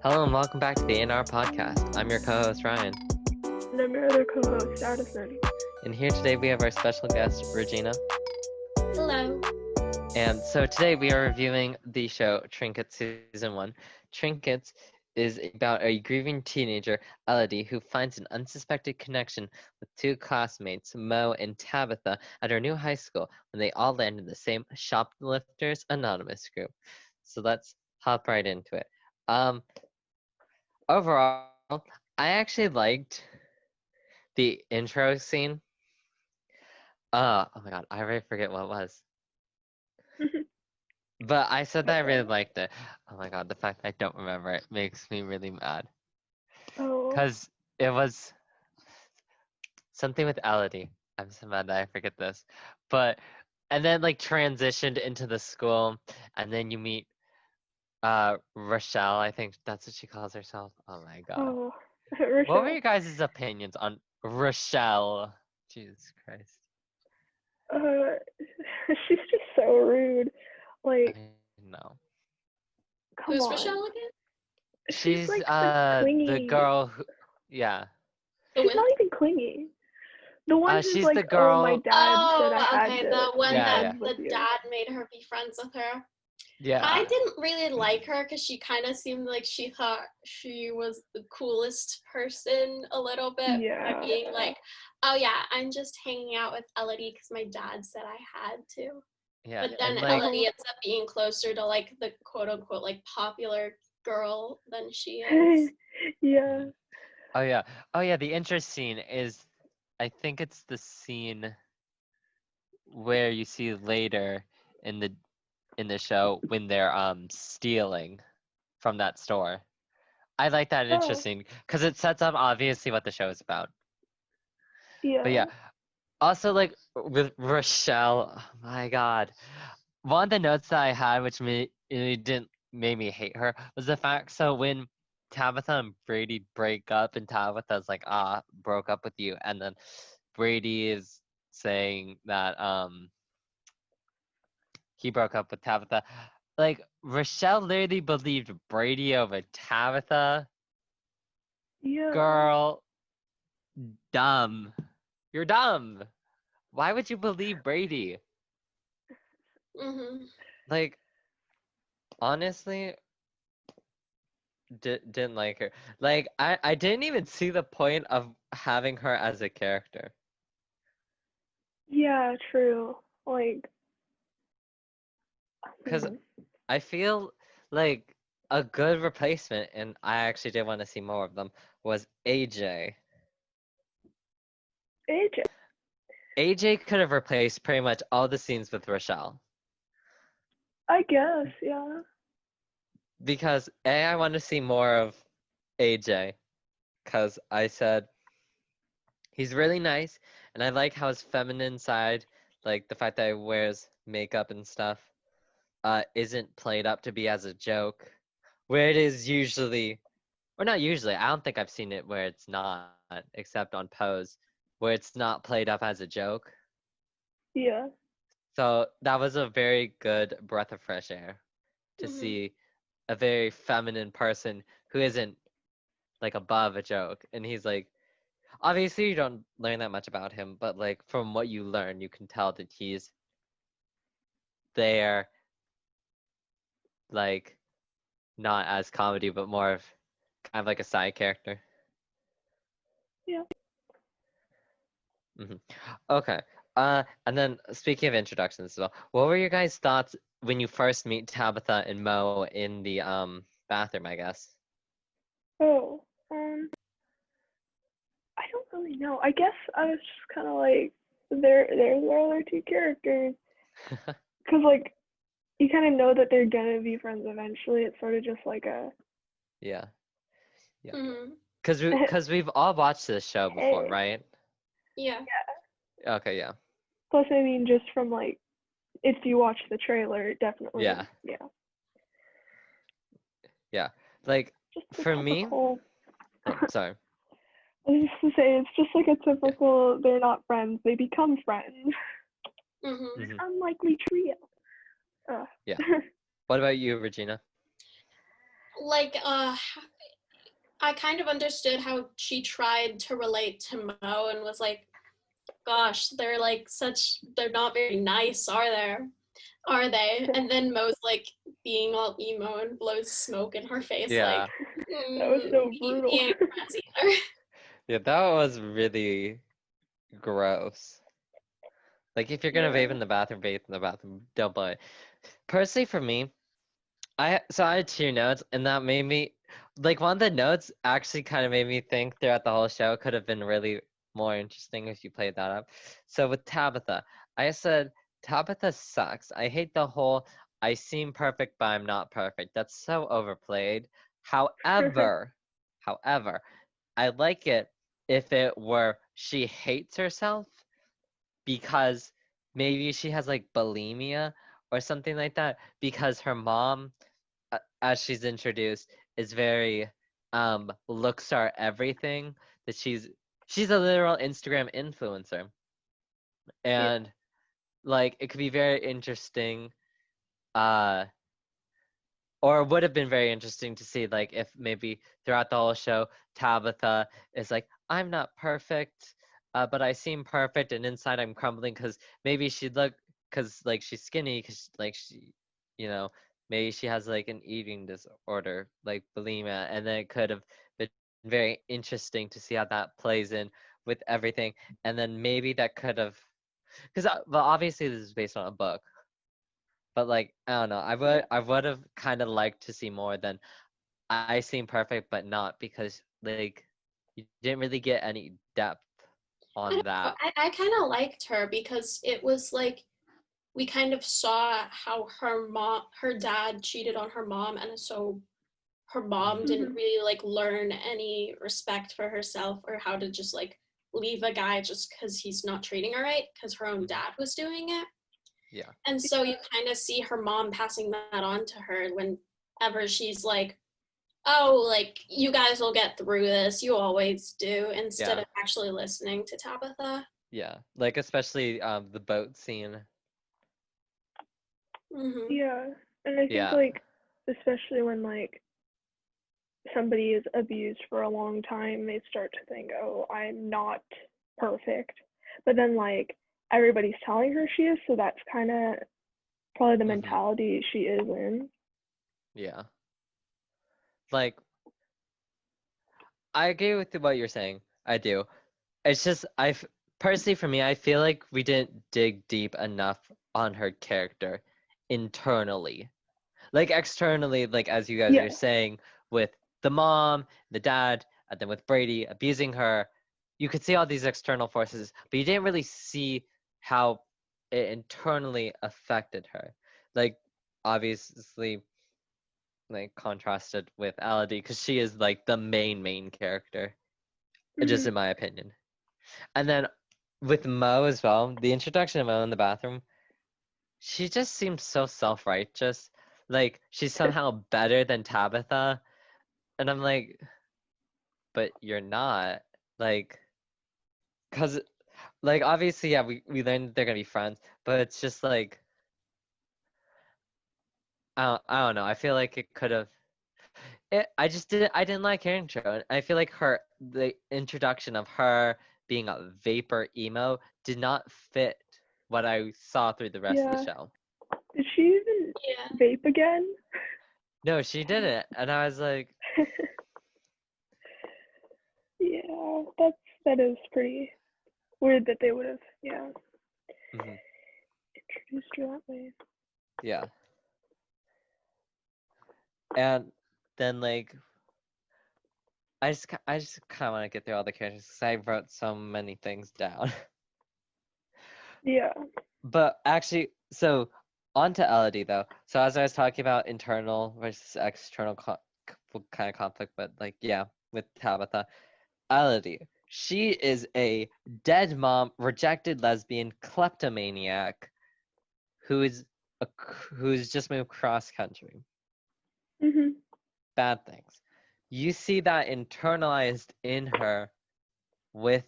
Hello and welcome back to the A&R Podcast. I'm your co-host, Ryan. And I'm your other co-host, Addison. And here today we have our special guest, Regina. Hello. And so today we are reviewing the show Trinkets Season 1. Trinkets is about a grieving teenager, Elodie, who finds an unsuspected connection with two classmates, Moe and Tabitha, at her new high school when they all land in the same Shoplifters Anonymous group. So let's hop right into it. Overall, I actually liked the intro scene. Oh my god, I already forget what it was. But I said that I really liked it. Oh my god, the fact that I don't remember it makes me really mad. Oh. Because it was something with Elodie. I'm so mad that I forget this. And then transitioned into the school, and then you meet Rochelle, I think that's what she calls herself. Oh my god. Oh. Rochelle. What were your guys' opinions on Rochelle? Jesus Christ. She's just so rude. Like, No. come Who's on. Rochelle again? She's like the girl who, yeah. She's not even clingy. The one who's she's like, the girl. oh, my dad said I had okay, to the one Yeah, that the dad made her be friends with her. Yeah. I didn't really like her because she kind of seemed like she thought she was the coolest person a little bit Yeah. by being like, oh yeah, I'm just hanging out with Elodie because my dad said I had to. Yeah. But then and, Elodie ends up being closer to like the quote unquote like popular girl than she is. Yeah. Oh yeah, the interest scene is, I think it's the scene where you see later in the show when they're stealing from that store. I like that Oh. interesting because it sets up obviously what the show is about. Yeah. But yeah, also like with Rochelle, oh my god, one of the notes that I had which made me hate her was the fact, so when Tabitha and Brady break up and Tabitha's like, broke up with you, and then Brady is saying that he broke up with Tabitha. Like, Rochelle literally believed Brady over Tabitha. Yeah. Girl, dumb. You're dumb. Why would you believe Brady? Mm-hmm. Like, honestly, didn't like her. Like, I didn't even see the point of having her as a character. Yeah, true. Like, Because I feel like a good replacement, and I actually did want to see more of them, was AJ. AJ. AJ could have replaced pretty much all the scenes with Rochelle. I guess, yeah. Because I want to see more of AJ. Because I said he's really nice, and I like how his feminine side, like the fact that he wears makeup and stuff, isn't played up to be as a joke. Where it is usually, or not usually, I don't think I've seen it where it's not, except on Pose, where it's not played up as a joke. Yeah. So that was a very good breath of fresh air to Mhm. see a very feminine person who isn't like above a joke. And he's like, obviously you don't learn that much about him, but like from what you learn, you can tell that he's there, like not as comedy, but more of kind of like a side character. Yeah. Okay. And then speaking of introductions as well, what were your guys' thoughts when you first meet Tabitha and Moe in the bathroom, I guess? Oh, I don't really know. I guess I was just kind of like, there's our other two characters. Because, like, you kind of know that they're going to be friends eventually. It's sort of just like a... Yeah. Yeah. Mm-hmm. Because we've all watched this show before, Hey. right? Yeah. Okay, yeah. Plus, I mean, just from, like, if you watch the trailer, definitely. Yeah. Yeah. Yeah. Like, Just a for me... typical... Oh, sorry. I was just to say, it's just like a typical, they're not friends, they become friends. Mm-hmm. Mhm. Unlikely trio. Yeah. What about you, Regina? Like I kind of understood how she tried to relate to Moe and was like, gosh, they're not very nice, are there? Are they? And then Moe's like being all emo and blows smoke in her face, Yeah. That was so he brutal. ain't friends either. Yeah, that was really gross. Like, if you're gonna vape in the bathroom, vape in the bathroom. Don't buy it. Personally, for me, I had two notes, and that made me like one of the notes actually kind of made me think throughout the whole show could have been really more interesting if you played that up. So with Tabitha, I said Tabitha sucks. I hate the whole I seem perfect but I'm not perfect. That's so overplayed. However, I like it if it were she hates herself because maybe she has like bulimia or something like that because her mom as she's introduced is very looks are everything, that she's a literal Instagram influencer, Yeah. and like it could be very interesting uh or would have been very interesting to see like if maybe throughout the whole show Tabitha is like, I'm not perfect, but I seem perfect and inside I'm crumbling, because maybe she'd look, because like she's skinny, because like she, you know, maybe she has like an eating disorder like bulimia, and then it could have been very interesting to see how that plays in with everything, and then maybe that could have, because well obviously this is based on a book, but like I don't know, I would have kind of liked to see more than I seem perfect but not, because like you didn't really get any depth I on don't know. that. I kind of liked her because it was like we kind of saw how her dad cheated on her mom, and so her mom Mhm. didn't really like learn any respect for herself or how to just like leave a guy just because he's not treating her right because her own Mhm. dad was doing it. Yeah. And so you kind of see her mom passing that on to her whenever she's like, oh, like you guys will get through this, you always do, instead Yeah. of actually listening to Tabitha. Yeah. Like especially the boat scene. Mm-hmm. Yeah. And I think Yeah. like especially when like somebody is abused for a long time, they start to think, "Oh, I'm not perfect." But then like everybody's telling her she is, so that's kind of probably the Mhm. mentality she is in. Yeah. Like I agree with what you're saying. I do. It's just personally for me, I feel like we didn't dig deep enough on her character internally. Like externally, like as you guys Yeah. are saying, with the mom, the dad, and then with Brady abusing her, you could see all these external forces, but you didn't really see how it internally affected her. Like obviously, like contrasted with Elodie, because she is like the main character, just Mhm. in my opinion. And then with Moe as well, the introduction of Moe in the bathroom, she just seems so self-righteous. Like she's somehow better than Tabitha. And I'm like, but you're not. Like, cause like obviously, yeah, we learned they're gonna be friends, but it's just like I don't know. I feel like it could have. I didn't like her intro. And I feel like the introduction of her being a vapor emo did not fit what I saw through the rest of the Yeah. show. Did she even Yeah. vape again? No, she didn't, and I was like, Yeah, that is pretty weird that they would have mhm, introduced her that way. yeah. And then like I just kind of want to get through all the characters because I wrote so many things down. Yeah. But actually, so on to Elodie though. So as I was talking about internal versus external kind of conflict, but like yeah, with Tabitha, Elodie, she is a dead mom, rejected lesbian, kleptomaniac who's just moved cross country. Mhm. Bad things. You see that internalized in her with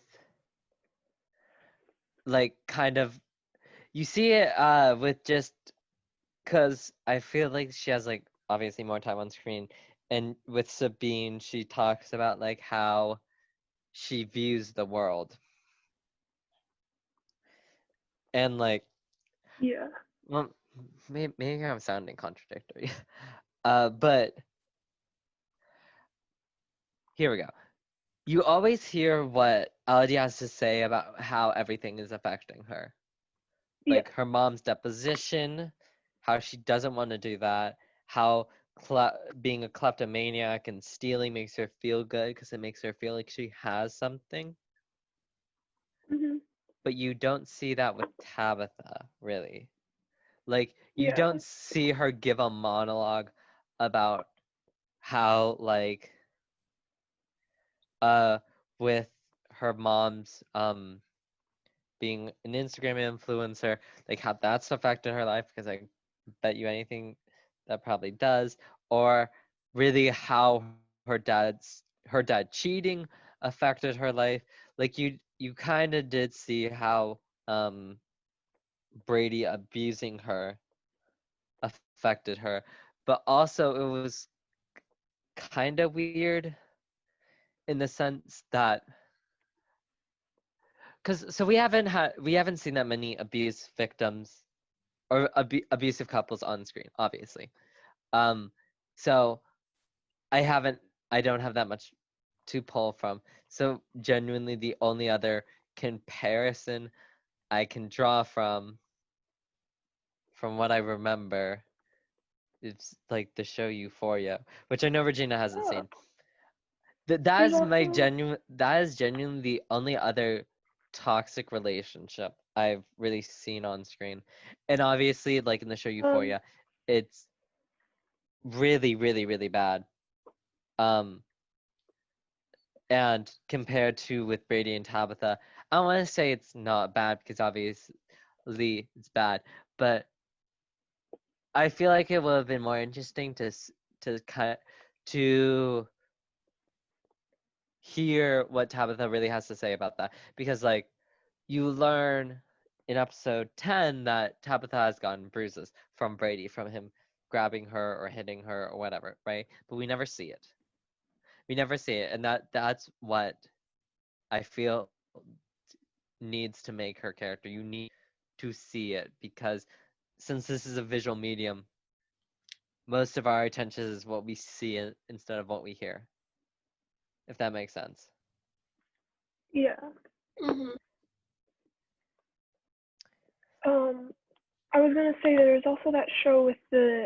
like kind of you see it with just because I feel like she has like obviously more time on screen and with Sabine, she talks about like how she views the world. And like, Yeah. well, maybe I'm sounding contradictory. But here we go. You always hear what Elodie has to say about how everything is affecting her. Yeah. Like her mom's deposition, how she doesn't want to do that, how being a kleptomaniac and stealing makes her feel good because it makes her feel like she has something. Mhm. But you don't see that with Tabitha, really. Like, you Yeah. don't see her give a monologue about how, like, uh, with her mom's, being an Instagram influencer, like, how that's affected her life, because I bet you anything that probably does, or really how her dad cheating affected her life. Like, you kind of did see how, Brady abusing her affected her, but also it was kind of weird in the sense that because we haven't seen that many abuse victims or abusive couples on screen, obviously. Um, so I I don't have that much to pull from. So genuinely, the only other comparison I can draw from what I remember, it's like the show Euphoria, which I know Regina hasn't Oh, seen. That there's is my also that is genuinely the only other toxic relationship I've really seen on screen. And obviously, like in the show um Euphoria, it's really, really, really bad. Um, and compared to with Brady and Tabitha, I don't want to say it's not bad because obviously it's bad, but I feel like it would have been more interesting to to hear what Tabitha really has to say about that because like you learn in episode 10 that Tabitha has gotten bruises from Brady from him grabbing her or hitting her or whatever, right? But we never see it. We never see it, and that's what I feel needs to make her character. You need to see it because since this is a visual medium, most of our attention is what we see instead of what we hear. If that makes sense. yeah. Mhm. Um I was gonna say there's also that show with the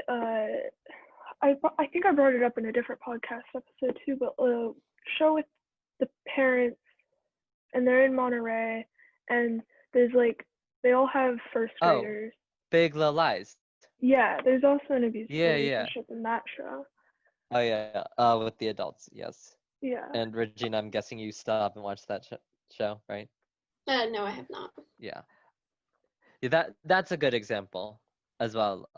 I think I brought it up in a different podcast episode too, but show with the parents and they're in Monterey and there's like they all have first Oh, graders. Big Little Lies. Yeah, there's also an abusive Yeah, yeah. relationship in that show. Oh yeah, with the adults, yes. Yeah. And Regina, I'm guessing you stop and watch that show, right? No, I have not. Yeah. Yeah, that's a good example as well,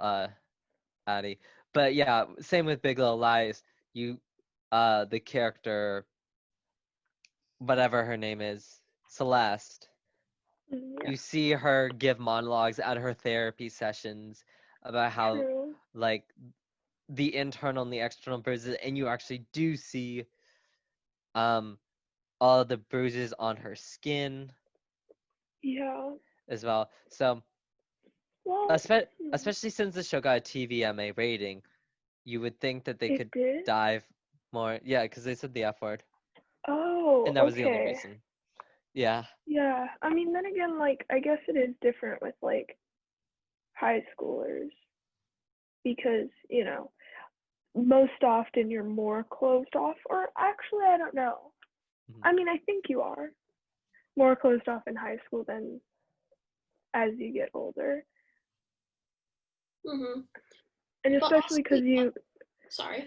Addie. But yeah, same with Big Little Lies. You, the character, whatever her name is, Celeste. Yeah. You see her give monologues at her therapy sessions about how, True. like, the internal and the external bruises, and you actually do see, um, all the bruises on her skin Yeah. as well. So, Well, especially since the show got a TVMA rating, you would think that they it could did. dive more. Yeah, because they said the F word, Oh, and that was the only okay. reason. Yeah, Yeah. I mean, then again, like I guess it is different with like high schoolers because, most often you're more closed off, or actually, I don't know. mhm, I mean, I think you are more closed off in high school than as you get older. Mhm. And But especially because sorry.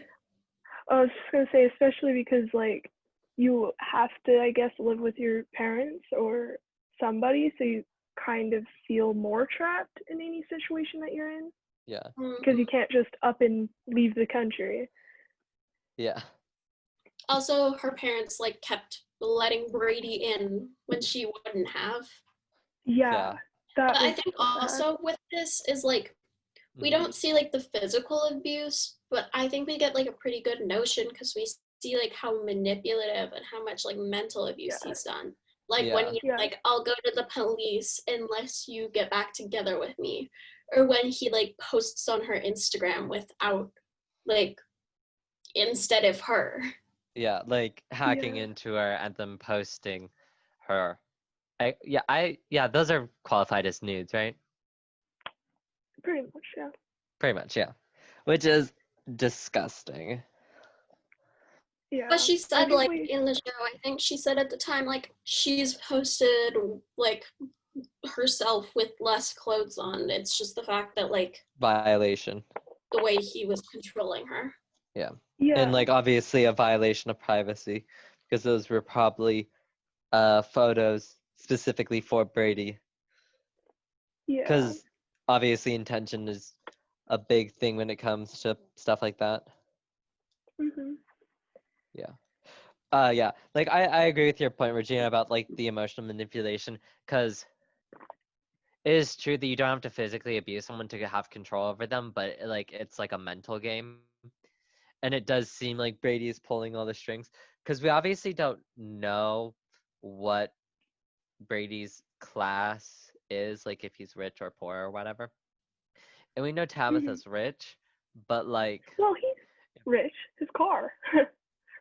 I was just going to say, especially because, like, you have to, I guess, live with your parents or somebody, so you kind of feel more trapped in any situation that you're in yeah, because you Mhm. can't just up and leave the country. yeah, Also, her parents like kept letting Brady in when she wouldn't have. Yeah, yeah. that But I was think so sad. also with this is like we don't see like the physical abuse, but I think we get like a pretty good notion because we see like how manipulative and how much like mental abuse he's done. Like when he's like, I'll go to the police unless you get back together with me. Or when he like posts on her Instagram without like instead of her. Yeah, like hacking into her and then posting her. Those are qualified as nudes, right? Pretty much, yeah. Pretty much, yeah. Which is disgusting. Yeah. But she said, like, in the show, I think she said at the time, like, she's posted, like, herself with less clothes on. It's just the fact that, like, violation. The way he was controlling her. Yeah. And, like, obviously a violation of privacy because those were probably photos specifically for Brady. Yeah. Because obviously intention is a big thing when it comes to stuff like that. Mhm. Yeah. Yeah. Like I agree with your point, Regina, about like the emotional manipulation, because it is true that you don't have to physically abuse someone to have control over them, but like it's like a mental game. And it does seem like Brady is pulling all the strings because we obviously don't know what Brady's class is, like if he's rich or poor or whatever. And we know Tabitha's rich, but like... Well, he's rich. His car,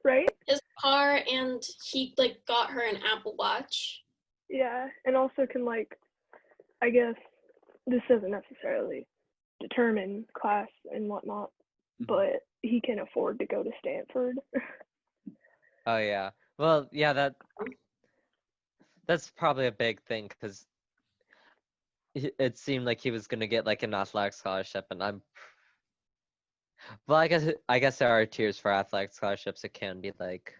right? His car, and he like got her an Apple Watch. Yeah, and also can like, I guess this doesn't necessarily determine class and whatnot, but he can afford to go to Stanford. Oh yeah. Well, yeah, that's probably a big thing because it seemed like he was gonna get like an athletic scholarship, and well, I guess there are tiers for athletic scholarships. It can be like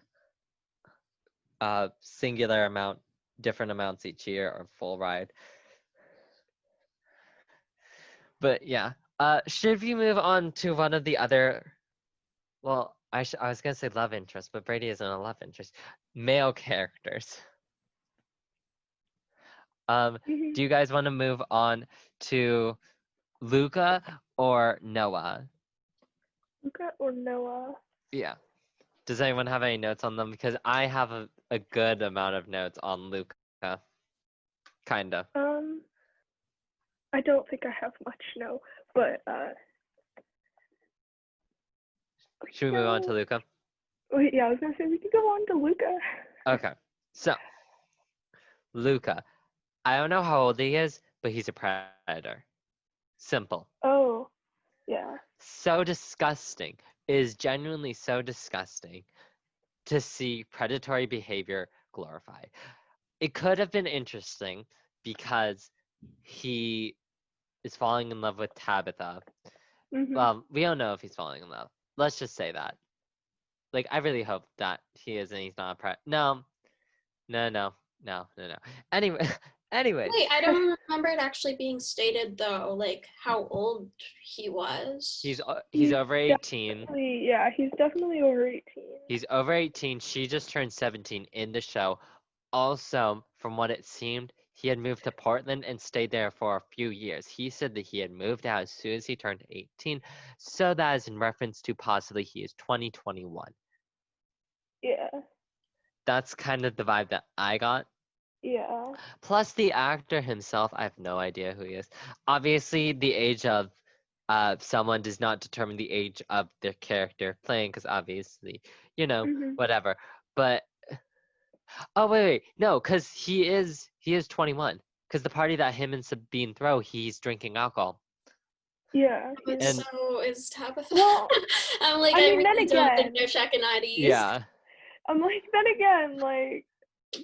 singular amount, different amounts each year, or full ride. But yeah, should we move on to one of the other? Well, I was gonna say love interest, but Brady isn't a love interest. Male characters. Do you guys want to move on to Luca or Noah? Luca or Noah? Yeah. Does anyone have any notes on them? Because I have a good amount of notes on Luca. Kinda. I don't think I have much, no. But should we move on to Luca? Wait, yeah, I was gonna say we could go on to Luca. Okay. So Luca. I don't know how old he is, but he's a predator. Simple. Oh, yeah. So disgusting. It is genuinely so disgusting to see predatory behavior glorified. It could have been interesting because he is falling in love with Tabitha. Well, we don't know if he's falling in love. Let's just say that. Like, I really hope that he is and he's not a No. Anyway. Wait, I don't remember it actually being stated though, like how old he was. He's over 18. Yeah, he's definitely over 18. He's over 18. She just turned 17 in the show. Also, from what it seemed, he had moved to Portland and stayed there for a few years. He said that he had moved out as soon as he turned 18. So that is in reference to possibly he is 2021. Yeah. That's kind of the vibe that I got. Yeah. Plus the actor himself, I have no idea who he is. Obviously, the age of someone does not determine the age of their character playing, because obviously, whatever. But oh wait, no, because he is 21. Because the party that him and Sabine throw, he's drinking alcohol. Yeah. But and, so is Tabitha. Well, I'm like, I really don't think they're checking IDs. Yeah. I'm like, then again, like,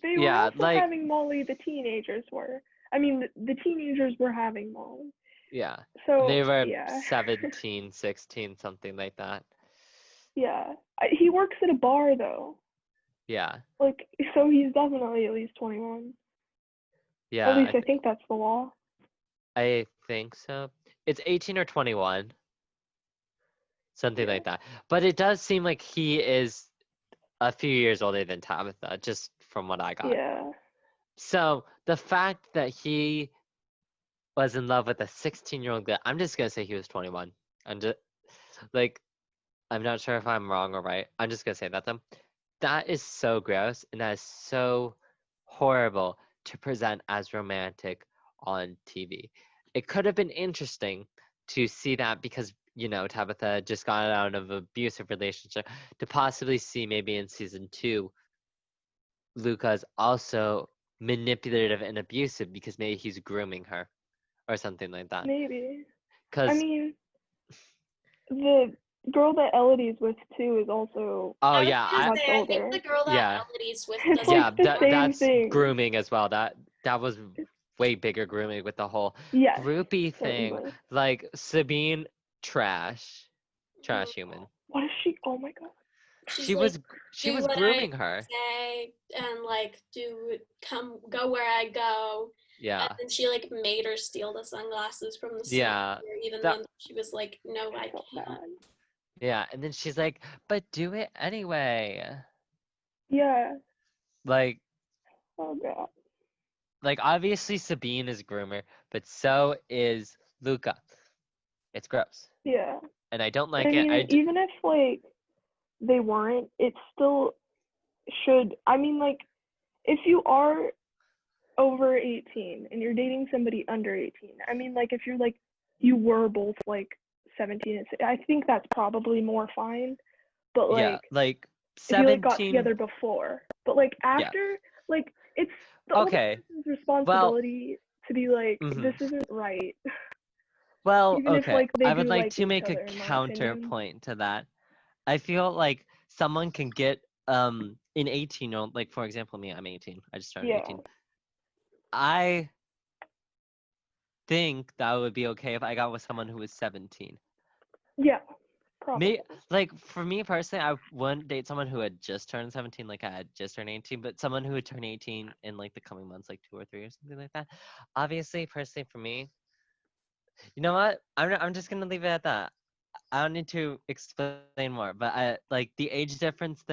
they were also having Molly, the teenagers were. I mean, the teenagers were having Molly. Yeah. So they were 17, 16, something like that. Yeah. He works at a bar, though. Yeah. Like, so he's definitely at least 21. Yeah. At least I think that's the law. I think so. It's 18 or 21. Something like that. But it does seem like he is a few years older than Tabitha, just from what I got. Yeah. So the fact that he was in love with a 16-year-old girl. I'm just gonna say he was 21. I'm just like, I'm not sure if I'm wrong or right. I'm just gonna say that though. That is so gross, and that is so horrible to present as romantic on TV. It could have been interesting to see that because, Tabitha just got out of an abusive relationship, to possibly see maybe in season 2, Luca's also manipulative and abusive because maybe he's grooming her or something like that. Maybe. I Because, mean, the girl that Elodie's with too is also oh I was yeah, gonna much say, I think older. the girl that yeah, Elodie's with It's doesn't yeah, like the groom. same that's thing. grooming as well. That was way bigger grooming with the whole Yes, groupie thing. certainly. Like Sabine, trash Mhm. human. What is she? Oh my god. She's She like, was do what grooming I her. say and like go where I go. Yeah, And then she like made her steal the sunglasses from the store, yeah, even that though she was like, no, I I felt can't. bad. yeah. And then she's like, but do it anyway. Yeah. Like Oh god. obviously Sabine is groomer, but so is Luca. It's gross, Yeah. and I don't I like it. mean, even if like they weren't, it still should. I mean, like if you are over 18 and you're dating somebody under 18, I mean, like if you're like you were both like 17 and I think that's probably more fine. But Yeah, like like if you like got 17. together before, but like Yeah. after, like it's the older Okay. person's Well, responsibility to be like, mhm. this isn't right. Well, Even if okay. like they I would do like like to each make a other, in my opinion. counterpoint to that. I feel like someone can get an 18-year-old, like for example me, I'm 18. I just turned Yeah. 18. I think that would be okay if I got with someone who was 17. Yeah. Probably. Me, like for me personally, I wouldn't date someone who had just turned 17, like I had just turned 18, but someone who would turn 18 in like the coming months, like 2 or 3 or something like that. Obviously, personally for me, you know what? I'm just gonna leave it at that. I don't need to explain more, but I like the age difference thing,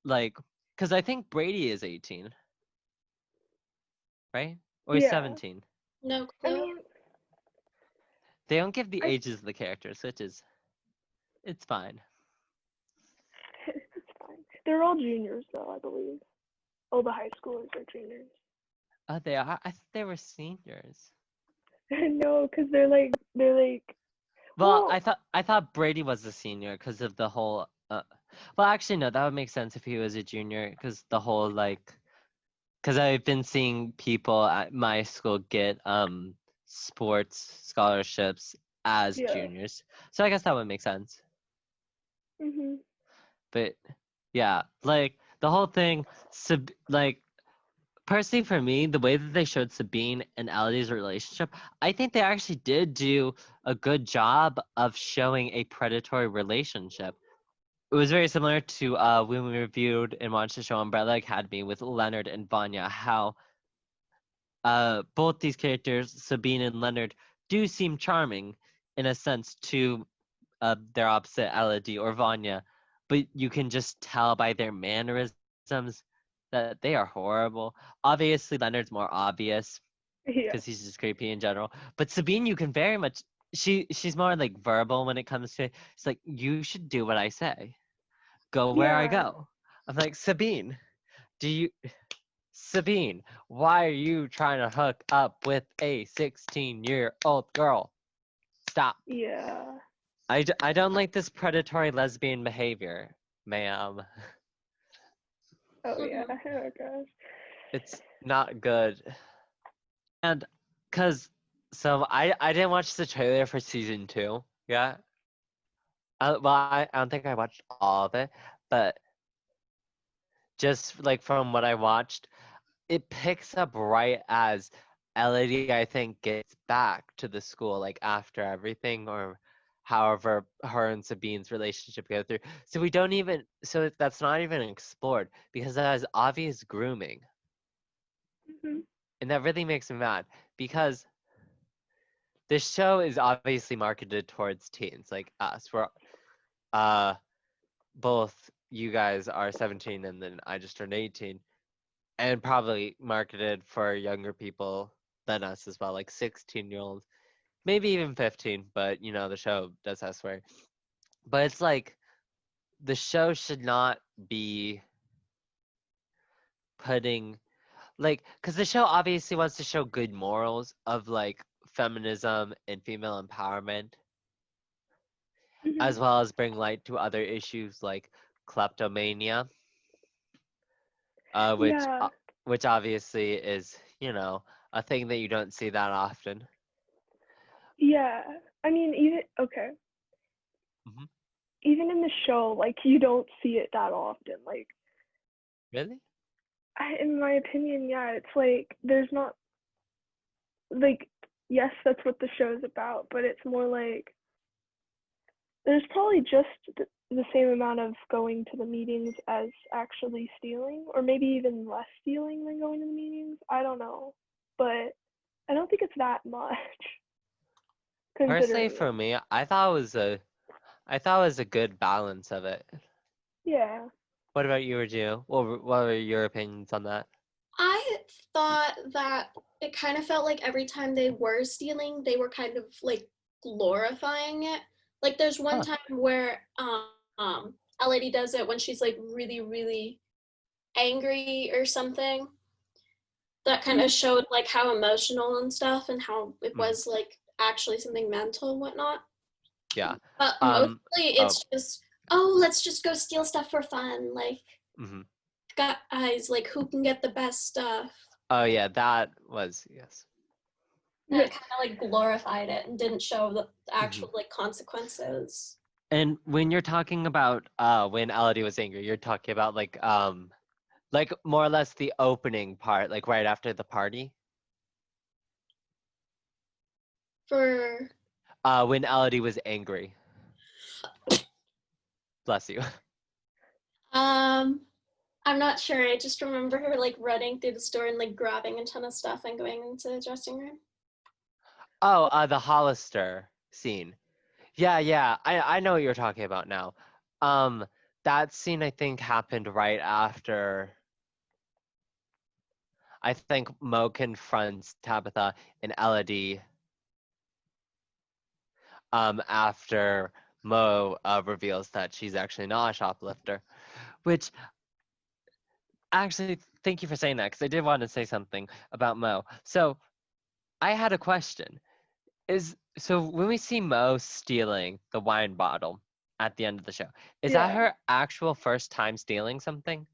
like, because I think Brady is 18, right? Or he's Yeah. 17. No I clue. mean, They don't give the I ages of the characters, which is, it's fine. it's fine. They're all juniors though, I believe. All the high schoolers are juniors. Oh, they are. I thought they were seniors. No, because they're like Well, well, I thought Brady was a senior because of the whole. Well, actually, no, that would make sense if he was a junior because the whole like, because I've been seeing people at my school get sports scholarships as yeah. juniors, so I guess that would make sense. Mhm. But yeah, like the whole thing, like personally for me, the way that they showed Sabine and Elodie's relationship, I think they actually did do a good job of showing a predatory relationship. It was very similar to when we reviewed and watched the show Umbrella Academy with Leonard and Vanya, how both these characters, Sabine and Leonard, do seem charming in a sense to their opposite, Elodie or Vanya, but you can just tell by their mannerisms that they are horrible. Obviously, Leonard's more obvious Yeah. because he's just creepy in general. But Sabine, you can very much she's more like verbal when it comes to it. It's like you should do what I say. Go where I Yeah. go. I'm like Sabine. Do you Sabine? Why are you trying to hook up with a 16-year-old girl? Stop. Yeah. I don't like this predatory lesbian behavior, ma'am. Oh yeah. Mhm. Oh gosh. It's not good. And cause so I didn't watch the trailer for season 2. Yeah. Well, I don't think I watched all of it, but just like from what I watched, it picks up right as Elodie, I think, gets back to the school, like after everything, or however her and Sabine's relationship go through. So we don't even, so that's not even explored because that is obvious grooming. Mhm. And that really makes me mad because this show is obviously marketed towards teens like us. We're, uh, both you guys are 17 and then I just turned 18 and probably marketed for younger people than us as well, like 16-year-olds, maybe even 15, but the show does have swear. But it's like the show should not be putting because the show obviously wants to show good morals of like feminism and female empowerment, Mhm. as well as bring light to other issues like kleptomania, uh, which Yeah. uh, which obviously is a thing that you don't see that often. Yeah. I mean, Hmm. even in the show, like you don't see it that often. Like, Really? in my opinion, yeah, it's like there's not like yes, that's what the show's about, but it's more like there's probably just the same amount of going to the meetings as actually stealing, or maybe even less stealing than going to the meetings. I don't know, but I don't think it's that much Personally, considering for it. me, I thought it was a good balance of it. Yeah. What about you, Regina? What were your opinions on that? I thought that it kind of felt like every time they were stealing, they were kind of like glorifying it. Like there's one Huh. time where Elodie does it when she's like really, really angry or something. That kind of showed like how emotional and stuff and how it Mm, was like actually something mental and whatnot. yeah. But Um. mostly Oh. it's just, oh, let's just go steal stuff for fun. Like, Hmm. guys, like, who can get the best stuff? Oh yeah, that was yes. And Yeah. it kind of like glorified it and didn't show the Hmm. actual like consequences. And when you're talking about when Elodie was angry, you're talking about like more or less the opening part, like right after the party. For When Elodie was angry. Bless you. um, I'm not sure. I just remember her like running through the store and like grabbing a ton of stuff and going into the dressing room. Oh, the Hollister scene. Yeah, yeah. I know what you're talking about now. Um, that scene I think happened right after. I think Moe confronts Tabitha and Elodie after Moe reveals that she's actually not a shoplifter. Which actually, thank you for saying that because I did want to say something about Moe. So I had a question. So when we see Moe stealing the wine bottle at the end of the show, is that Yeah. her actual first time stealing something?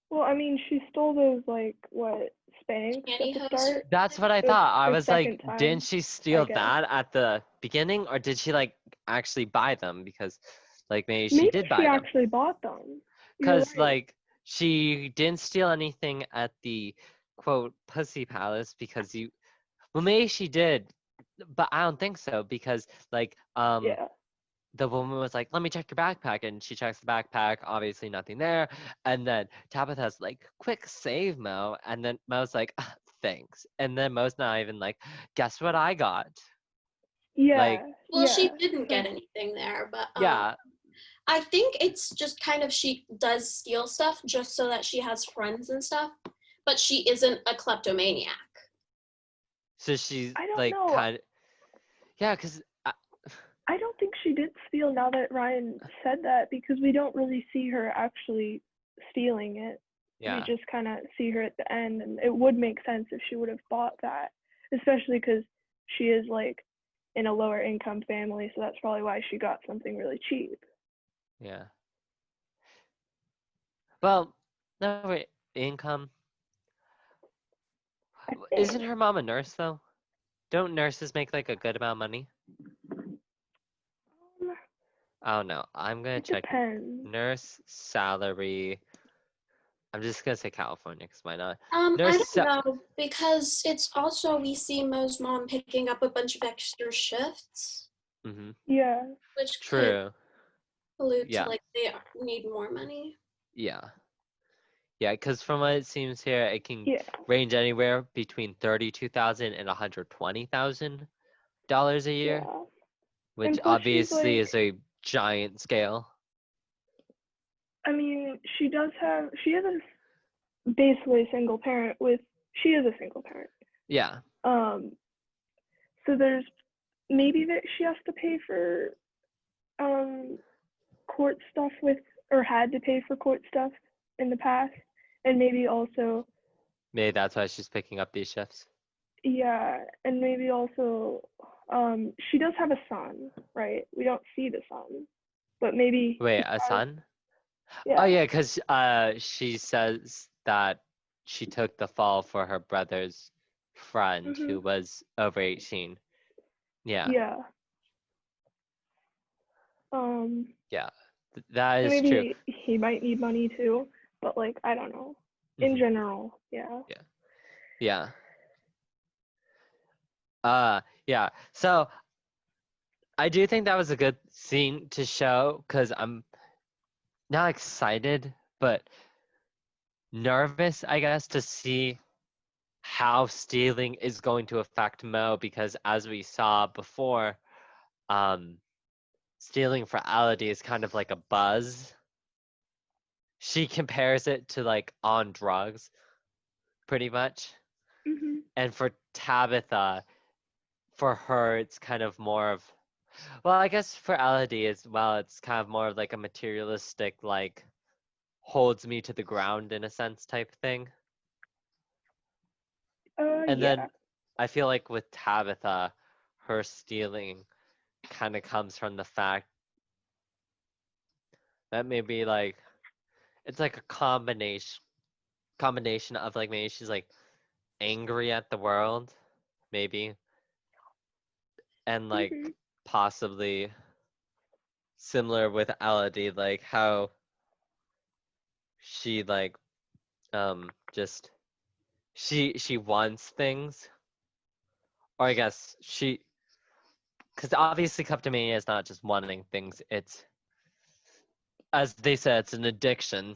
Well, I mean, she stole those like what Spanx at the Pantyhose or start. That's what I It was thought. I her was like, second didn't time, she I steal guess. that at the beginning, or did she like actually buy them? Because like maybe she Maybe did she buy them. actually bought them. You're Because right. like she didn't steal anything at the quote pussy palace because well maybe she did, but I don't think so because like Yeah. the woman was like, let me check your backpack. And she checks the backpack, obviously nothing there. And then Tabitha's like, quick save, Mo. And then Mo's like, "Ah, thanks." And then Mo's not even like, guess what I got? Like, Yeah. well, she Yeah. didn't So get anything there, but yeah, I think it's just kind of she does steal stuff just so that she has friends and stuff, but she isn't a kleptomaniac. so she's I don't like know. kind of, yeah, because, I don't think she did steal now that Ryan said that because we don't really see her actually stealing it. We yeah, just kind of see her at the end, and it would make sense if she would have bought that, especially because she is like in a lower income family, so that's probably why she got something really cheap. yeah. Well, no, wait, income. I Isn't think. her mom a nurse, though? Don't nurses make like a good amount of money? Um, I don't know. I'm going it to check depends. nurse salary. I'm just gonna say California because why not? I Nurse, don't know because it's also we see Mo's mom picking up a bunch of extra shifts, mm-hmm. Yeah. which could True. allude to Yeah, like they need more money. yeah, yeah. Because from what it seems here, it can Yeah. range anywhere between $32,000 and $120,000 a year, Yeah. which And plus, she's obviously like, is a giant scale. I mean, she is basically a single parent with, she is a single parent. Yeah, So there's maybe that she has to pay for court stuff or had to pay for court stuff in the past, and maybe also Maybe that's why she's picking up these shifts. yeah, and maybe also she does have a son, right? We don't see the son, but maybe Wait, a son? yeah. Oh yeah, because she says that she took the fall for her brother's friend who was over 18. Yeah. Yeah. Yeah, that is maybe true. he might need money too, but like I don't know. In general, yeah. Yeah. Yeah. So I do think that was a good scene to show because I'm not excited, but nervous, I guess, to see how stealing is going to affect Moe because as we saw before, stealing for Elodie is kind of like a buzz. She compares it to like on drugs, pretty much. And for Tabitha, for her, it's kind of more of, well, I guess for Elodie as well, it's kind of more of like a materialistic, like, holds me to the ground in a sense type thing. And then I feel like with Tabitha, her stealing kind of comes from the fact that maybe like it's like a combination of like maybe she's like angry at the world, maybe, and like possibly similar with Elodie, like how she like just she wants things, or I guess because obviously kleptomania is not just wanting things, it's, as they said, it's an addiction.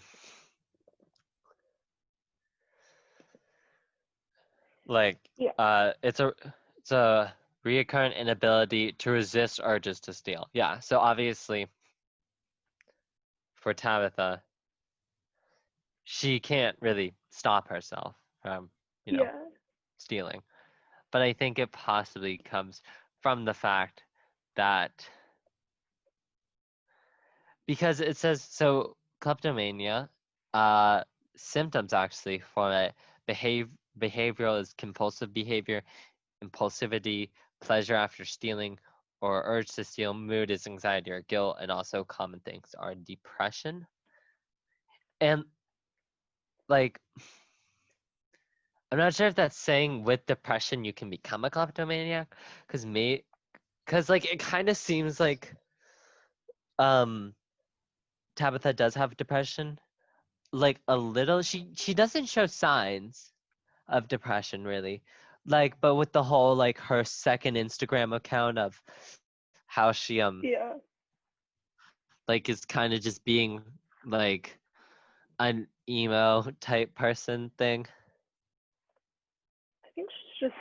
Like it's a reoccurring inability to resist urges to steal. Yeah, so obviously for Tabitha, she can't really stop herself from, stealing. But I think it possibly comes from the fact that, because it says, so kleptomania, symptoms actually for it, behavioral is compulsive behavior, impulsivity, pleasure after stealing, or urge to steal, mood is anxiety or guilt, and also common things are depression. And like, I'm not sure if that's saying with depression you can become a kleptomaniac, because like it kind of seems like Tabitha does have depression, like a little. She doesn't show signs of depression really, like, but with the whole like her second Instagram account of how she like is kind of just being like an emo type person thing. I think she's just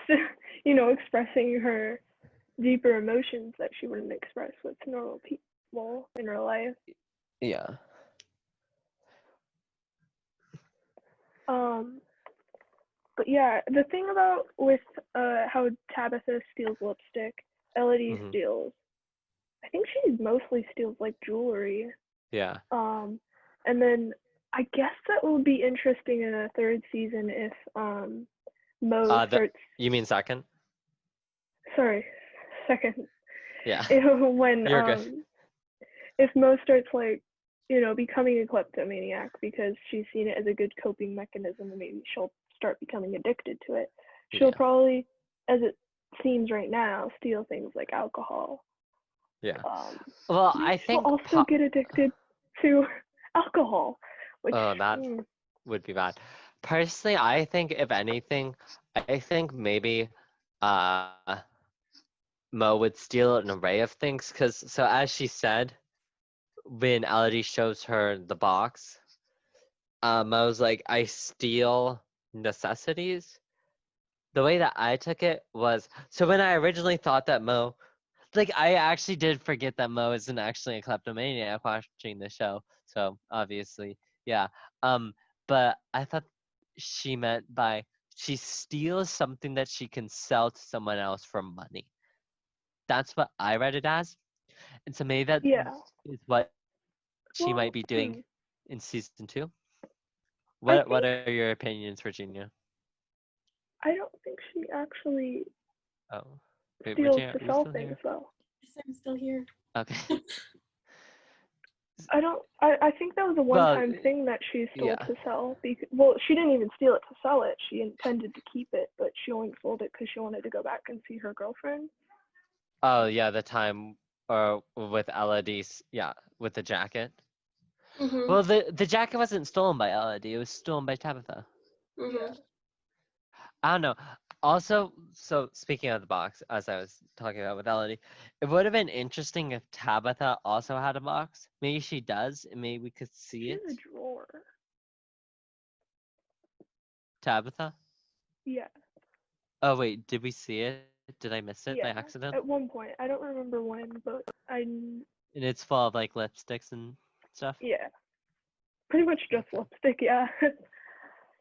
expressing her deeper emotions that she wouldn't express with normal people in her life. Yeah. But yeah, the thing about with how Tabitha steals lipstick, Elodie steals. I think she mostly steals like jewelry. Yeah. And then I guess that will be interesting in a third season if Moe starts. You mean second? Sorry, second. Yeah. When You're good. If Moe starts like becoming a kleptomaniac because she's seen it as a good coping mechanism, and maybe she'll start becoming addicted to it. She'll probably, as it seems right now, steal things like alcohol. Yeah. Well, I think she'll also get addicted to alcohol. Which, that would be bad. Personally, I think if anything, I think maybe Moe would steal an array of things, because so as she said, when Elodie shows her the box, Moe's like, I steal necessities. The way that I took it was, so when I originally thought that Moe, like, I actually did forget that Moe isn't actually a kleptomaniac watching the show. So obviously, yeah. But I thought she meant by she steals something that she can sell to someone else for money. That's what I read it as. And so maybe that Yeah. is what she might Well, be doing in season 2. I What think are your opinions, Virginia? I don't think she actually Oh, wait, steals Virginia, to are you sell still things here? though. Yes, I'm still here. Okay. I don't. I think that was a Well, one-time thing that she stole yeah. to sell. Well, she didn't even steal it to sell it. She intended to keep it, but she only sold it because she wanted to go back and see her girlfriend. Oh, yeah, the time with Elodie's, yeah, with the jacket. Mhm. Well, the jacket wasn't stolen by Elodie. It was stolen by Tabitha. Mhm. I don't know. Also, so speaking of the box, as I was talking about with Elodie, it would have been interesting if Tabitha also had a box. Maybe she does, and maybe we could see She it. has a drawer. Tabitha? Yeah. Oh, wait, did we see it? Did I miss it by Yeah. accident? At one point, I don't remember when, but And it's full of like lipsticks and stuff? yeah, pretty much just Okay. lipstick. Yeah.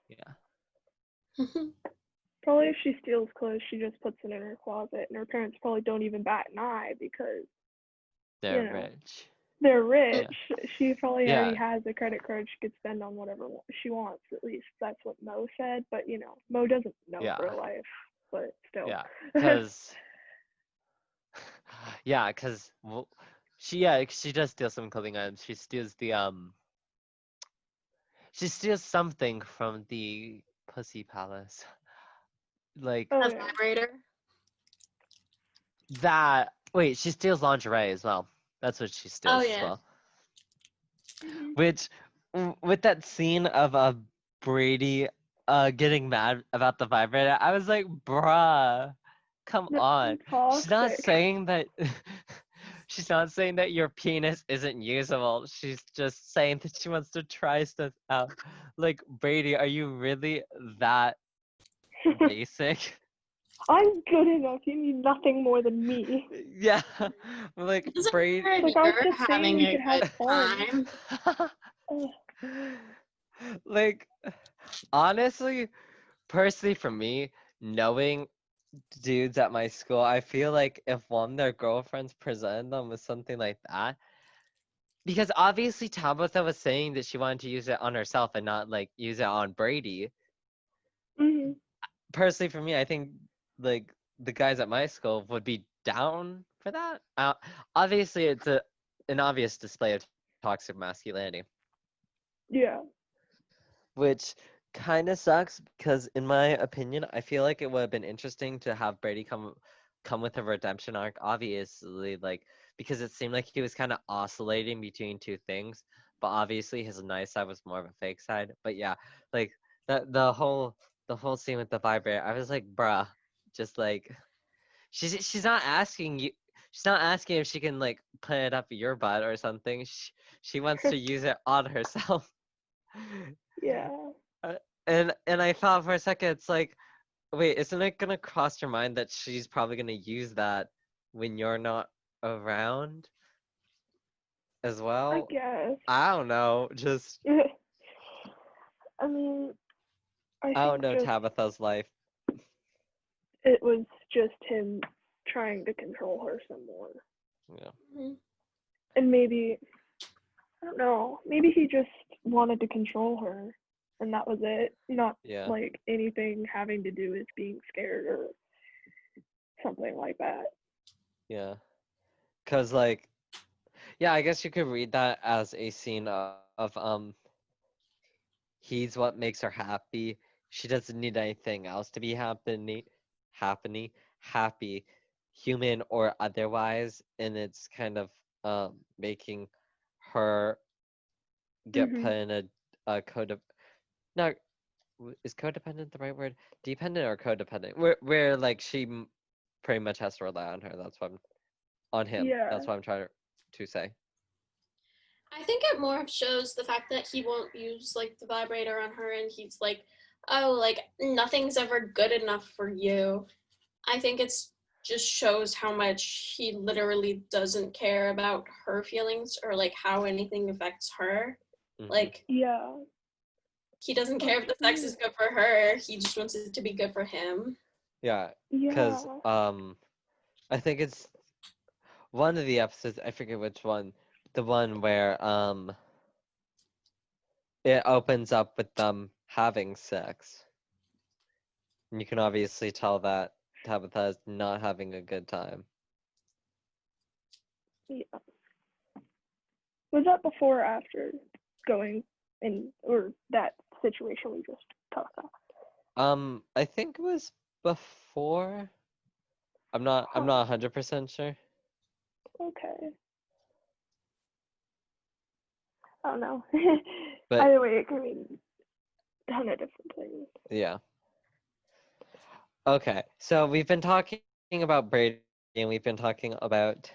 Yeah. Probably if she steals clothes, she just puts it in her closet, and her parents probably don't even bat an eye because They're rich. they're rich. Yeah. She probably Yeah. already has a credit card she could spend on whatever she wants. At least that's what Moe said. But Moe doesn't know Yeah. real life. But still. Yeah. Because well, she does steal some clothing items. She steals something from the Pussy Palace. Like Oh A yeah. vibrator. that. Wait, she steals lingerie as well. That's what she Oh steals as yeah. well. Mhm. Which, with that scene of Brady getting mad about the vibrator, I was like, bruh, come on. She's not Toxic. saying that. She's not saying that your penis isn't usable. She's just saying that she wants to try stuff out. Like, Brady, are you really that basic? I'm good enough. You need nothing more than me. Yeah. Like, Doesn't Brady. matter if Like, aren't you're the same. having We a could have good fun. time. Ugh. Like, honestly, personally for me, knowing dudes at my school, I feel like if one of their girlfriends presented them with something like that, because obviously Tabitha was saying that she wanted to use it on herself and not like use it on Brady. Mhm. Personally for me, I think like the guys at my school would be down for that. Obviously it's an obvious display of toxic masculinity, Yeah. which kind of sucks because in my opinion I feel like it would have been interesting to have Brady come with a redemption arc, obviously, like because it seemed like he was kind of oscillating between two things, but obviously his nice side was more of a fake side. But yeah, like the whole scene with the vibrator, I was like, bruh, just like she's not asking you, she's not asking if she can like put it up your butt or something. She wants to use it on herself. Yeah. Uh, and I thought for a second, it's like, wait, isn't it gonna cross your mind that she's probably gonna use that when you're not around as I well? guess. I don't know. Just I mean, I I don't think know just Tabitha's life. it was just him trying to control her some more. Yeah. Mhm. And maybe, I don't know, maybe he just wanted to control her and that was it. Not Yeah. like anything having to do with being scared or something like that. Yeah. Cause like, yeah, I guess you could read that as a scene of he's what makes her happy. She doesn't need anything else to be happening, happy, human or otherwise, and it's kind of making her get Mhm. put in a code. No, is codependent the right word? Dependent or codependent? Where like pretty much has to rely on her. That's what on him. Yeah. That's what I'm trying to say. I think it more shows the fact that he won't use like the vibrator on her and he's like, oh, like nothing's ever good enough for you. I think it's just shows how much he literally doesn't care about her feelings or like how anything affects her. Hmm. Like Yeah. he doesn't care if the sex is good for her. He just wants it to be good for him. Yeah, Yeah. because I think it's one of the episodes, I forget which one, the one where it opens up with them having sex. And you can obviously tell that Tabitha is not having a good time. Yeah. Was that before or after going in, or that situation we just talked about? I think it was before. I'm not 100% sure. Okay. I don't know. But either way, it could mean a ton of different things. yeah. Okay, so we've been talking about Brady and we've been talking about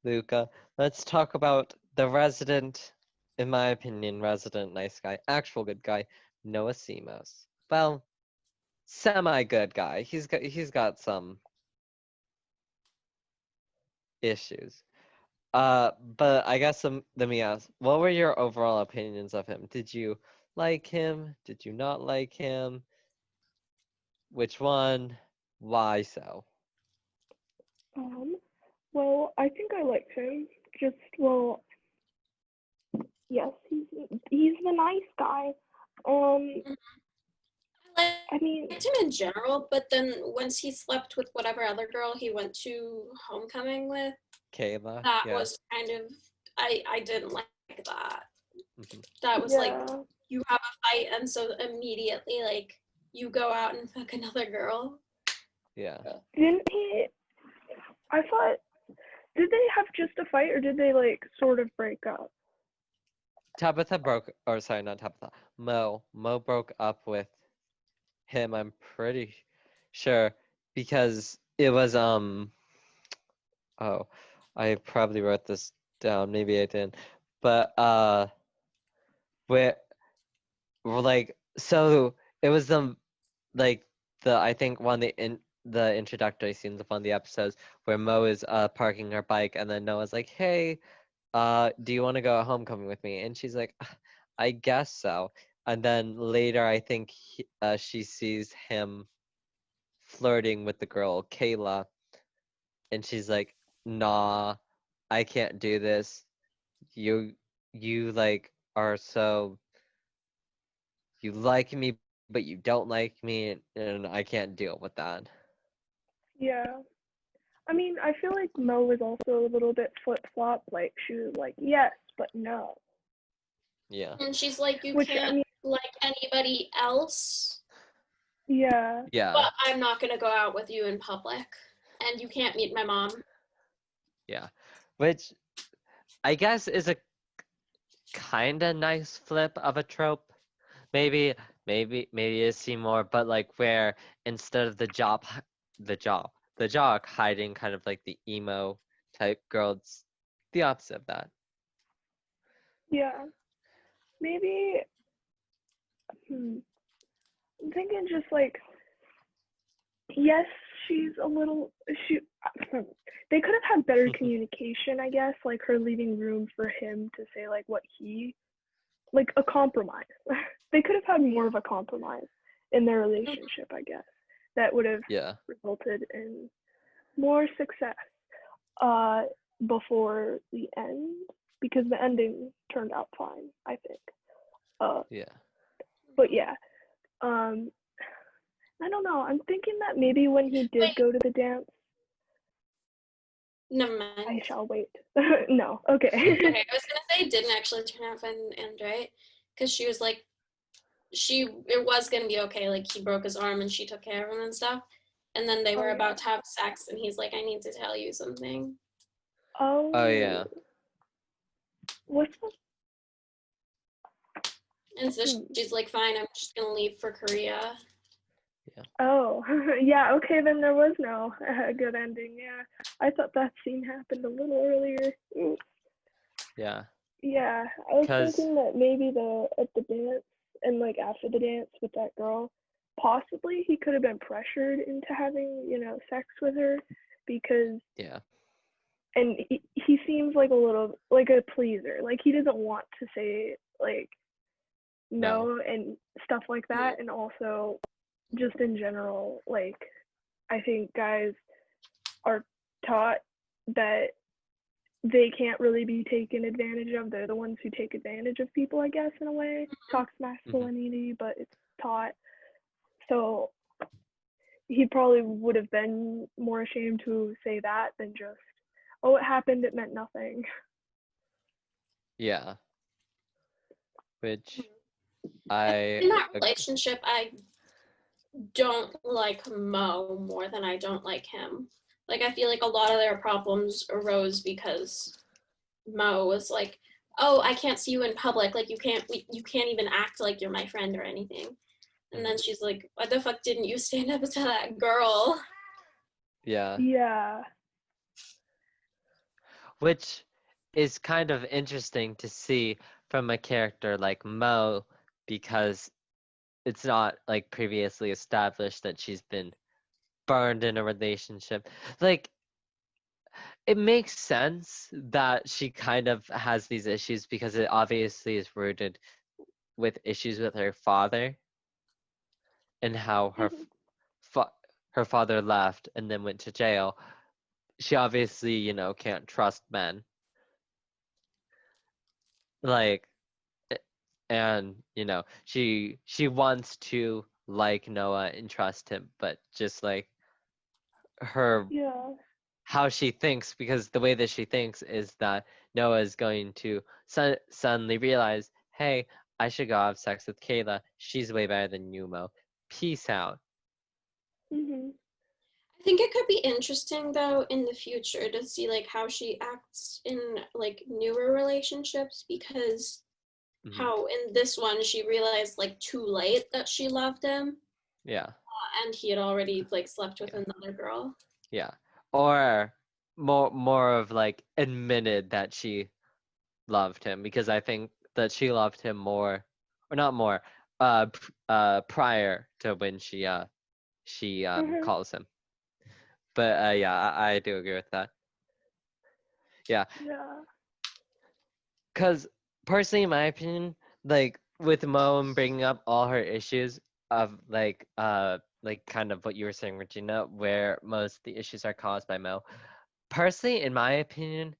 Luca. Let's talk about the resident, in my opinion, resident nice guy, actual good guy, Noah Simos. Well, semi-good guy. He's got some issues. But I guess let me ask, what were your overall opinions of him? Did you like him? Did you not like him? Which one? Why so? Well, I think I liked him. Just, well, yes, he's the nice guy. I mean, I liked him in general, but then once he slept with whatever other girl he went to homecoming with, Kayla? that Yeah. was kind of, I didn't like that. Mm-hmm. That was like, yeah. you have a fight, and so immediately, like, you go out and fuck another girl. Yeah. Didn't he? I thought, did they have just a fight, or did they like sort of break up? Tabitha broke, or sorry, not Tabitha. Moe broke up with him. I'm pretty sure because it was oh, I probably wrote this down. Maybe I didn't. But where like so it was like the I think one of the introductory scenes of one of the episodes where Moe is parking her bike and then Noah's like, hey, do you want to go at homecoming with me? And she's like, I guess so. And then later I think she sees him flirting with the girl Kayla and she's like, nah, I can't do this. You like are so you like me but you don't like me and I can't deal with that. Yeah. I mean, I feel like Mo was also a little bit flip-flop. Like, she was like, yes, but no. Yeah. And she's like, you Which, I can't mean, like anybody else, yeah. Yeah. but I'm not going to go out with you in public. And you can't meet my mom. Yeah. Which I guess is a kind of nice flip of a trope. Maybe it's Seymour, but like where instead of the jock hiding kind of like the emo type girl, it's the opposite of that. Yeah. Maybe, I'm thinking just like, yes, she's a little, they could have had better communication, I guess, like her leaving room for him to say like what he, like a compromise. They could have had more of a compromise in their relationship, I guess, that would have Yeah. resulted in more success before the end, because the ending turned out fine, I think. Yeah. But yeah, I don't know. I'm thinking that maybe when he did Wait. go to the dance, Never mind. I shall wait. No, okay. Okay, I was gonna say it didn't actually turn out fine in the end, right? Because she was like, it was gonna be okay. Like he broke his arm and she took care of him and stuff. And then they were Oh, about to have sex, and he's like, I need to tell you something. Oh yeah. What's the? And so she's like, fine, I'm just gonna leave for Korea. Oh, yeah. Okay, then there was no good ending. Yeah, I thought that scene happened a little earlier. Yeah. Yeah, I was 'Cause thinking that maybe at the dance and like after the dance with that girl, possibly he could have been pressured into having, sex with her, because yeah. and he seems like a little like a pleaser. Like he doesn't want to say like know and stuff like that. And also just in general, like I think guys are taught that they can't really be taken advantage of. They're the ones who take advantage of people, I guess, in a way. Toxic masculinity, but it's taught. So he probably would have been more ashamed to say that than just, oh, it happened, it meant nothing. Yeah. Which In that I relationship, I don't like Moe more than I don't like him. Like, I feel like a lot of their problems arose because Moe was like, oh, I can't see you in public. Like, you can't even act like you're my friend or anything. And then she's like, why the fuck didn't you stand up to that girl? Yeah. Yeah. Which is kind of interesting to see from a character like Moe, because it's not like previously established that she's been burned in a relationship. Like, it makes sense that she kind of has these issues because it obviously is rooted with issues with her father and how her father left and then went to jail. She obviously, can't trust men. Like, and she wants to like Noah and trust him, but just like her how she thinks, because the way that she thinks is that Noah is going to suddenly realize, hey, I should go have sex with Kayla. She's way better than you, Mo. Peace out. I think it could be interesting though in the future to see like how she acts in like newer relationships, because how in this one she realized like too late that she loved him. Yeah. And he had already like slept with another girl. Yeah. Or more of like admitted that she loved him, because I think that she loved him more, or not more, prior to when she calls him. But yeah, I do agree with that. Yeah. Because personally, in my opinion, like with Mo and bringing up all her issues of like kind of what you were saying, Regina, where most of the issues are caused by Mo. Personally, in my opinion,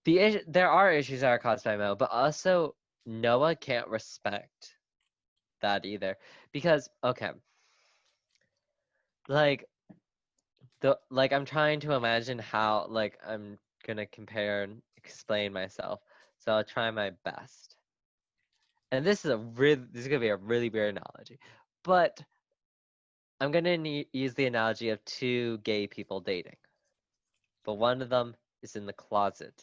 there are issues that are caused by Mo, but also Noah can't respect that either, because okay, like I'm trying to imagine how, like, I'm gonna compare and explain myself, so I'll try my best. And this is gonna be a really weird analogy, but I'm gonna use the analogy of two gay people dating, but one of them is in the closet.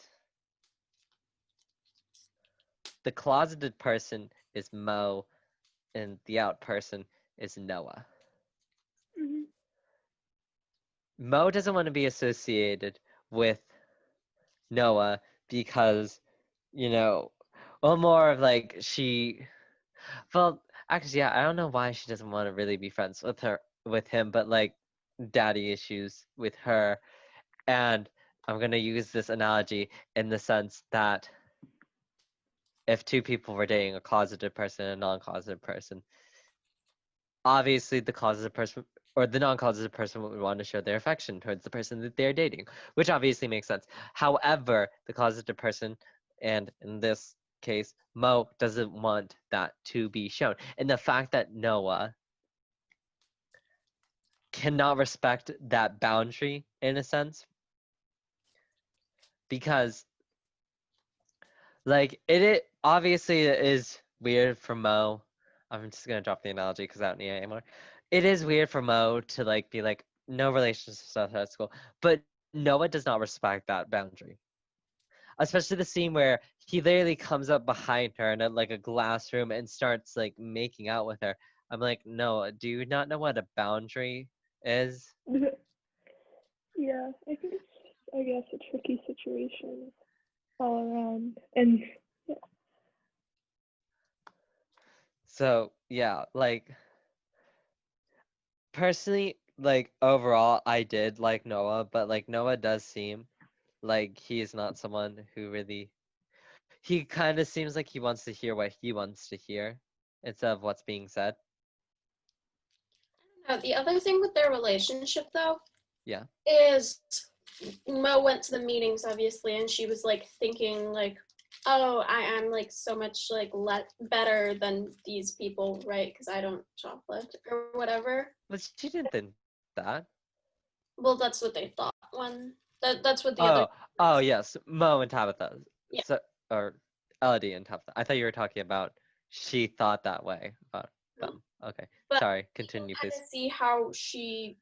The closeted person is Mo, and the out person is Noah. Mo doesn't want to be associated with Noah because, well, more of like well, actually, yeah, I don't know why she doesn't want to really be friends with him, but like daddy issues with her. And I'm gonna use this analogy in the sense that if two people were dating, a closeted person and a non-closeted person, obviously the closeted person or the non-closeted person would want to show their affection towards the person that they're dating, which obviously makes sense. However, the closeted person, and in this case, Mo, doesn't want that to be shown. And the fact that Noah cannot respect that boundary, in a sense, because like it obviously is weird for Mo. I'm just gonna drop the analogy because I don't need it anymore. It is weird for Mo to like be like, no relationships at school, but Noah does not respect that boundary. Especially the scene where he literally comes up behind her in like a glass room and starts like making out with her. I'm like, no, do you not know what a boundary is? Yeah, I think it's, I guess, a tricky situation all around. And yeah. So yeah, like personally, like overall, I did like Noah, but like Noah does seem like he is not someone who really. He kind of seems like he wants to hear what he wants to hear, instead of what's being said. The other thing with their relationship, though, Yeah. is Moe went to the meetings, obviously, and she was like thinking like, oh, I am like so much like better than these people, right? Because I don't shoplift or whatever. But she didn't think that. Well, that's what they thought when that's what the other. Oh yes, Moe and Tabitha. Yeah. So, or Elodie and Tabitha. I thought you were talking about she thought that way about them. Okay. But Sorry, continue, kind please. of see how she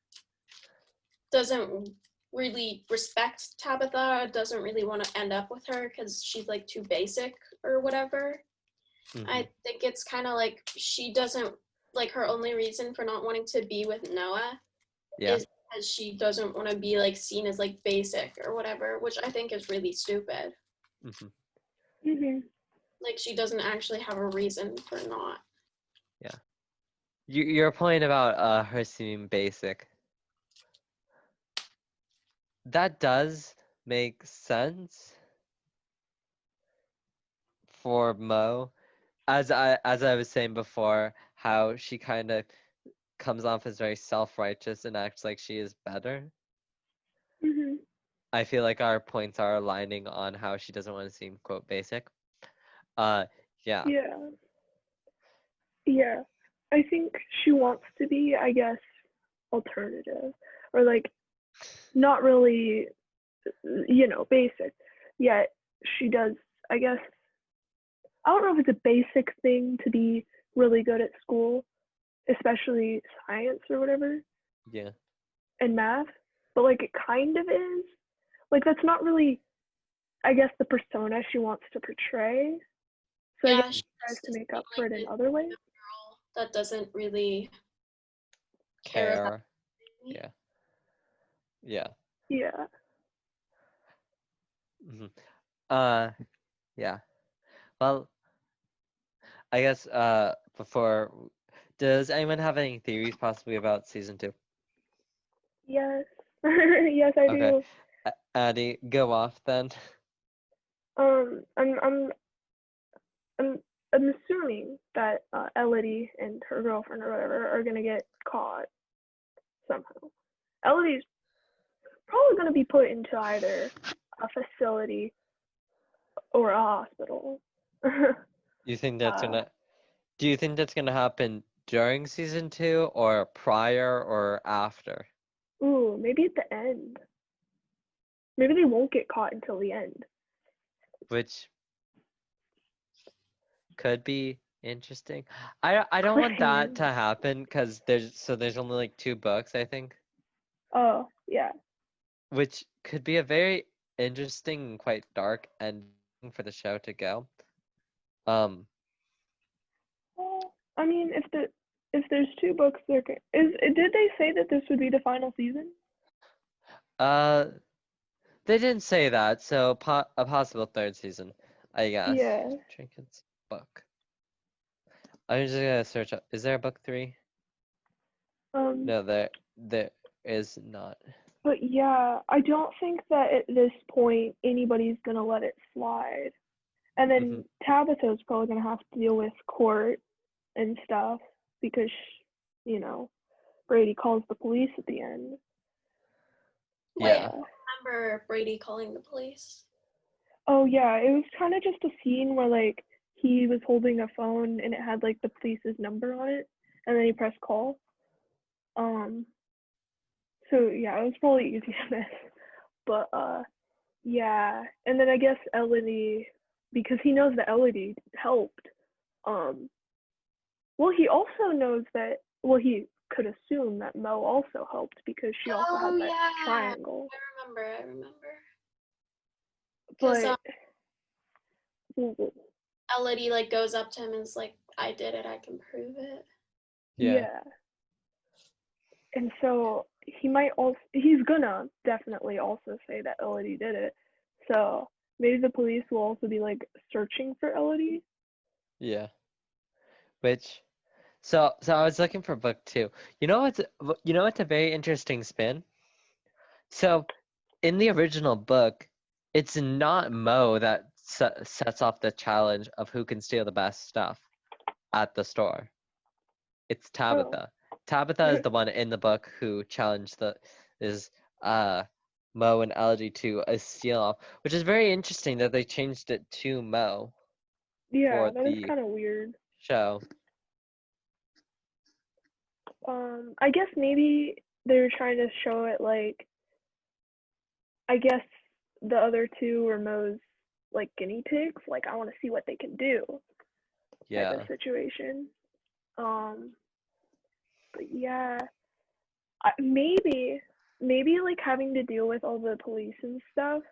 doesn't really respect Tabitha, doesn't really want to end up with her because she's like too basic or whatever. Mhm. I think it's kind of like she doesn't like her only reason for not wanting to be with Noah Yeah. is because she doesn't want to be like seen as like basic or whatever, which I think is really stupid. Mhm. Mhm. Like she doesn't actually have a reason for not. Yeah. Your point about her seeming basic. That does make sense for Moe. As I was saying before, how she kind of comes off as very self-righteous and acts like she is better. Mhm. I feel like our points are aligning on how she doesn't want to seem quote basic. Yeah. Yeah. Yeah. I think she wants to be, I guess, alternative or like not really, basic. Yet she does, I guess, I don't know if it's a basic thing to be really good at school, especially science or whatever, Yeah. and math, but like it kind of is. Like that's not really, I guess, the persona she wants to portray. So I Yeah, guess she she tries to just make up seems for like it in this other ways. girl that doesn't really care about Care. me. Yeah. Yeah. Yeah. Mhm. Yeah. Well, I guess before, does anyone have any theories possibly about season 2? Yes. Yes, I Okay. do. Addie, go off then. Um, I'm I'm I'm I'm assuming that Elodie and her girlfriend or whatever are gonna get caught somehow. Elodie's probably gonna be put into either a facility or a hospital. You think that's uh, gonna? Do you think that's gonna happen during season 2 or prior or after? ooh, maybe at the end. Maybe they won't get caught until the end. Which could be interesting. I don't want that Cliffhanger. to happen because there's only like 2 books I think, Oh, yeah. which could be a very interesting and quite dark ending for the show to go. Well, I mean, if there's two books, did they say that this would be the final season? Uh, they didn't say that, so a possible 3rd season, I guess. Yeah. Trinkets book. I'm just gonna search up. Is there a book 3? No, there is not. But yeah, I don't think that at this point anybody's gonna let it slide. And Mm-hmm. then Tabitha's probably gonna have to deal with court and stuff because, you know, Brady calls the police at the end. Wait, Yeah. I remember Brady calling the police. Oh yeah, it was kind of just a scene where like he was holding a phone and it had like the police's number on it, and then he pressed call. So yeah, it was probably easy to miss. But yeah, and then I guess Elodie, because he knows that Elodie helped. Well, he also knows that. Well, he could assume that Moe also helped because she also had Oh that yeah, triangle. I remember. But Elodie like goes up to him and is like, I did it, I can prove it. yeah. And so he's gonna definitely also say that Elodie did it. So maybe the police will also be like searching for Elodie. Yeah. Which so I was looking for book 2. You know what's a very interesting spin? So in the original book, it's not Moe that sets off the challenge of who can steal the best stuff. at the store. It's Oh. Tabitha. Tabitha is the one in the book who challenged Moe and Elodie to a steal-off, which is very interesting that they changed it to Moe Yeah, for that is the kind of weird. show. I guess maybe they're trying to show it like, I guess the other two were Moe's like guinea pigs. Like, I want to see what they can do. Yeah. Type of situation. But yeah, maybe like having to deal with all the police and stuff.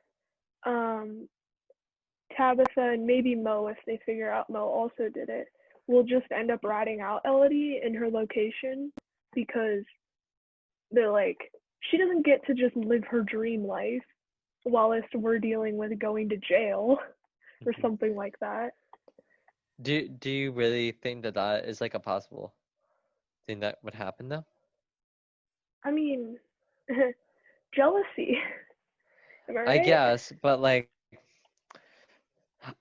Tabitha and maybe Moe, if they figure out Moe also did it, will just end up ratting out Elodie in her location because they're like, she doesn't get to just live her dream life whilst we're dealing with going to jail or something like that. Do you really think that is like a possible thing that would happen though? I mean, jealousy. Am I right? I guess, but like,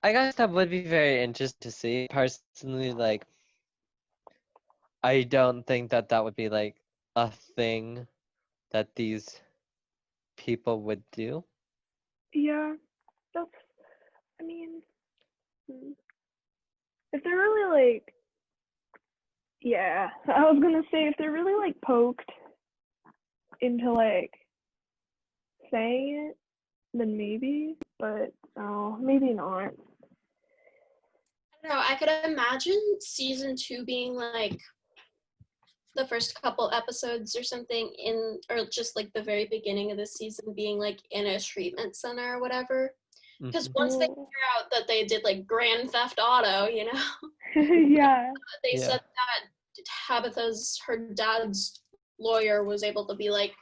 I guess that would be very interesting to see. Personally, like, I don't think that would be like a thing that these people would do. Yeah, that's, I mean, if they're really like, yeah, I was gonna say if they're really like poked into like saying it, then maybe, but no, maybe not. I don't know. I could imagine season 2 being like the first couple episodes or something or just like the very beginning of the season being like in a treatment center or whatever. Because once they figure out that they did like Grand Theft Auto, you know, Yeah. they said that her dad's lawyer was able to be like,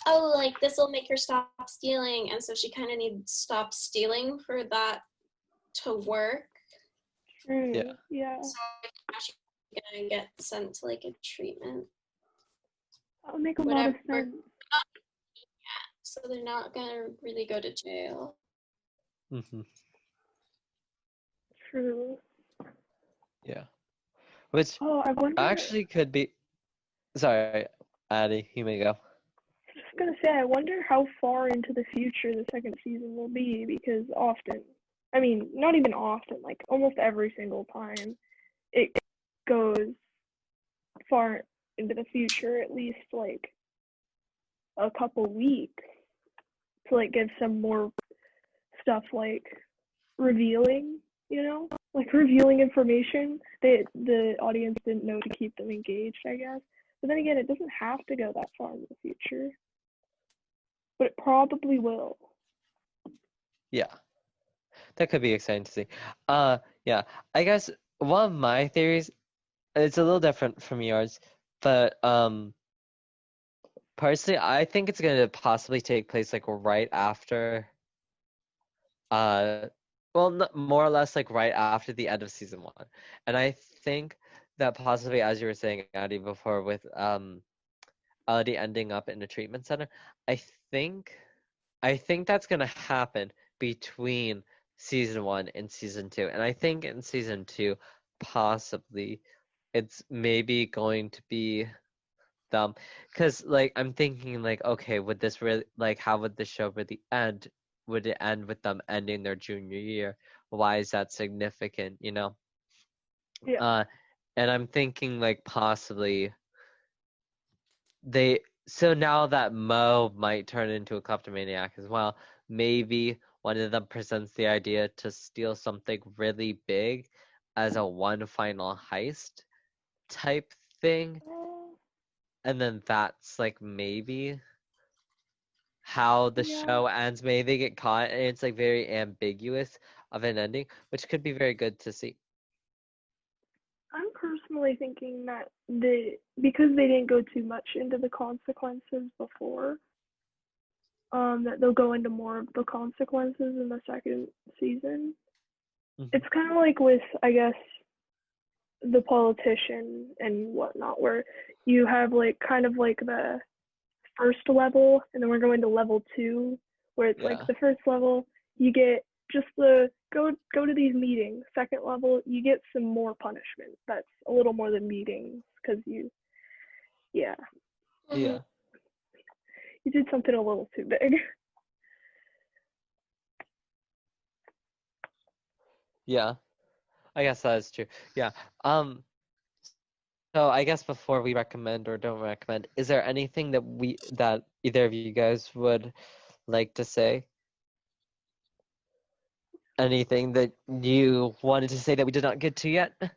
oh, like this will make her stop stealing, and so she kind of needs to stop stealing for that to work. True. Yeah. So she's gonna get sent to like a treatment. That would make a lot of sense. So they're not gonna really go to jail. True. Yeah. Which I wonder, actually could be. Sorry, Addie, you may go. I was just gonna say, I wonder how far into the future the second season will be, because often, I mean, not even often, like almost every single time, it goes far into the future, at least like a couple weeks, to like give some more stuff like revealing, you know, like revealing information that the audience didn't know to keep them engaged, I guess. But then again, it doesn't have to go that far in the future, but it probably will. Yeah, that could be exciting to see. Yeah, I guess one of my theories, it's a little different from yours, but personally, I think it's gonna possibly take place like right after, more or less like right after the end of season 1, and I think that possibly, as you were saying, Addie, before, with Elodie ending up in a treatment center, I think that's gonna happen between season 1 and season 2, and I think in season 2, possibly, it's maybe going to be them, because like I'm thinking like, okay, would this really, like, how would the show really end? Would it end with them ending their junior year? Why is that significant, you know? Yeah. And I'm thinking like possibly so now that Moe might turn into a kleptomaniac as well, maybe one of them presents the idea to steal something really big as a one final heist type thing. And then that's like maybe how the show ends. Maybe they get caught and it's like very ambiguous of an ending, which could be very good to see. I'm personally thinking that because they didn't go too much into the consequences before, that they'll go into more of the consequences in the second season. It's kind of like with, I guess, the politician and whatnot, where you have like kind of like the first level, and then we're going to level 2, where it's like the first level, you get just the go to these meetings. Second level, you get some more punishment. That's a little more than meetings because yeah, Yeah. you did something a little too big. Yeah. I guess that is true. Yeah. So I guess before we recommend or don't recommend, is there anything that either of you guys would like to say? Anything that you wanted to say that we did not get to yet? I'm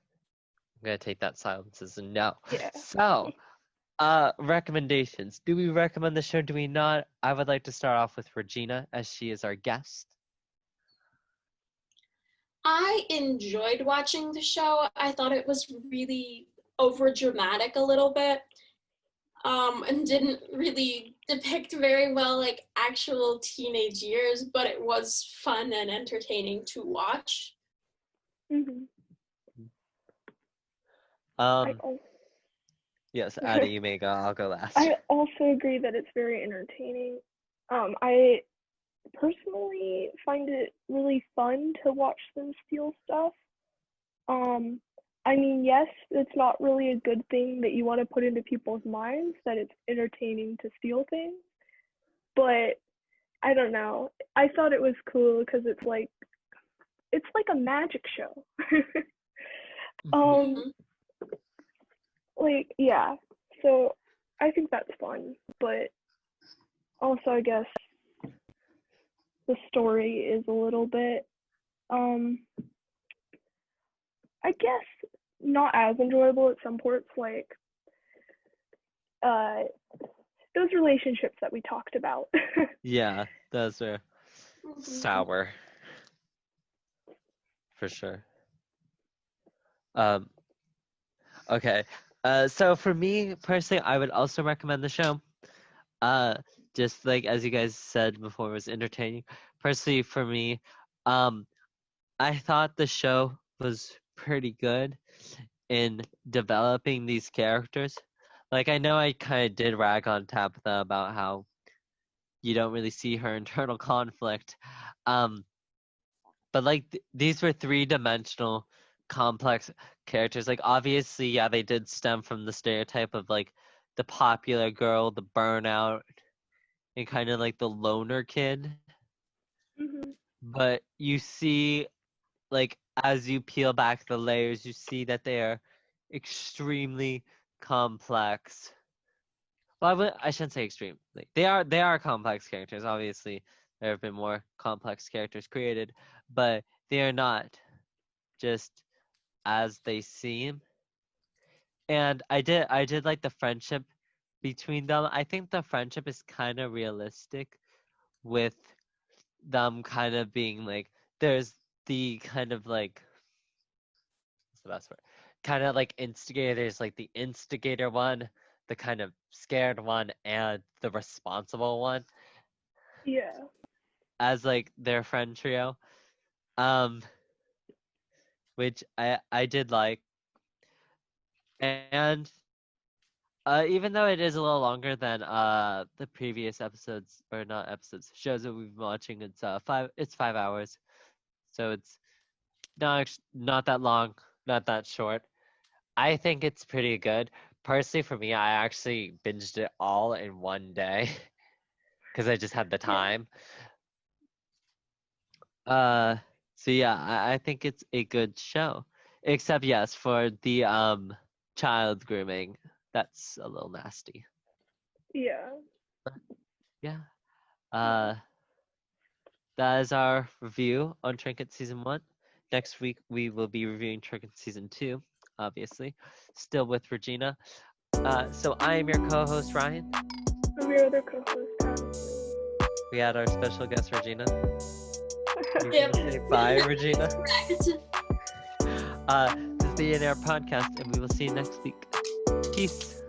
gonna take that silence as a no. Yeah. So, recommendations. Do we recommend the show? Do we not? I would like to start off with Regina, as she is our guest. I enjoyed watching the show. I thought it was really over dramatic a little bit, and didn't really depict very well like actual teenage years, but it was fun and entertaining to watch. Mhm. Yes, Addie, you may go. I'll go last. I also agree that it's very entertaining. I personally find it really fun to watch them steal stuff. I mean, yes, it's not really a good thing that you want to put into people's minds that it's entertaining to steal things, but I don't know. I thought it was cool because it's like a magic show. Mhm. Like, yeah. So I think that's fun, but also I guess the story is a little bit I guess not as enjoyable at some parts, like those relationships that we talked about. Yeah, those are Mhm. sour. For sure. Okay. So for me personally, I would also recommend the show. Just like as you guys said before, it was entertaining. Personally, for me, I thought the show was pretty good in developing these characters. Like I know I kind of did rag on Tabitha about how you don't really see her internal conflict. But like these were three-dimensional complex characters. Like obviously, yeah, they did stem from the stereotype of like the popular girl, the burnout, and kind of like the loner kid. Mhm. But you see, like as you peel back the layers, you see that they are extremely complex. Well, I shouldn't say extreme. Like they are complex characters. Obviously, there have been more complex characters created, but they are not just as they seem. And I did like the friendship between them. I think the friendship is kind of realistic with them kind of being like there's the kind of like what's the best word? Kind of like instigator. There's like the instigator one, the kind of scared one, and the responsible one Yeah. as like their friend trio. Um, which I did like. And even though it is a little longer than the previous episodes or not episodes shows that we've been watching, it's 5 hours, so it's not that long, not that short. I think it's pretty good. Personally, for me, I actually binged it all in one day because I just had the Yeah. time. So yeah, I think it's a good show, except yes, for the child grooming, that's a little nasty. Yeah. Yeah. Yeah. Uh, that is our review on Trinkets Season 1. Next week, we will be reviewing Trinkets Season 2, obviously, still with Regina. So I am your co-host, Ryan. I'm your other co-host, We had our special guest, Regina. You're Yep. gonna say bye, Regina. Correct. This is the A&R Podcast, and we will see you next week. Peace.